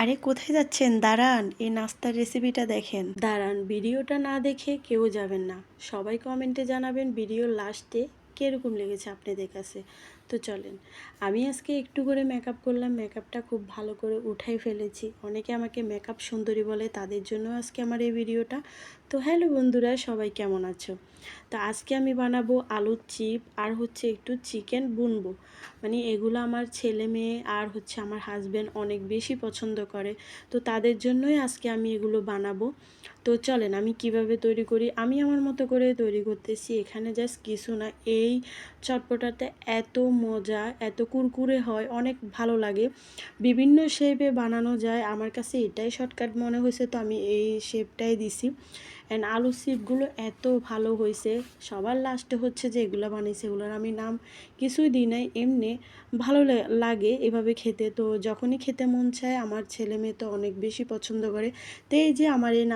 আরে কোথায় যাচ্ছেন? দাঁড়ান, এই নাস্তার রেসিপিটা দেখেন। দাঁড়ান, ভিডিওটা না দেখে কেউ যাবেন না। সবাই কমেন্টে জানাবেন ভিডিওর লাস্টে কীরকম লেগেছে আপনাদের কাছে। তো চলেন, আমি আজকে একটু করে মেকআপ করলাম, মেকআপটা খুব ভালো করে উঠাই ফেলেছি। অনেকে আমাকে মেকআপ সুন্দরী বলে, তাদের জন্য আজকে আমার এই ভিডিওটা। তো হ্যালো বন্ধুরা, সবাই কেমন আছো? তো আজকে আমি বানাবো আলুর চিপ আর হচ্ছে একটু চিকেন বুনবো। মানে এগুলো আমার ছেলে মেয়ে আর হচ্ছে আমার হাজব্যান্ড অনেক বেশি পছন্দ করে। তো তাদের জন্যই আজকে আমি এগুলো বানাবো। তো চলেন আমি কিভাবে তৈরি করি, আমি আমার মতো করে তৈরি করতেছি। এখানে জাস্ট কিছু না, এই চটপটাতে এত মজা, এত কুরকুরে হয়, অনেক ভালো লাগে। বিভিন্ন শেপে বানানো যায়, আমার কাছে এটাই শর্টকাট মনে হয়েছে, তো আমি এই শেপটাই দিছি। অ্যান্ড আলুর চিপগুলো এত ভালো হয়েছে। সবার লাস্টে হচ্ছে যে এগুলো বানিয়েছে, এগুলোর আমি নাম কিছুই দিই নাই, এমনি ভালো লাগে এভাবে খেতে। তো যখনই খেতে মন চায়, আমার ছেলে মেয়ে তো অনেক বেশি পছন্দ করে। তো এই যে আমার এই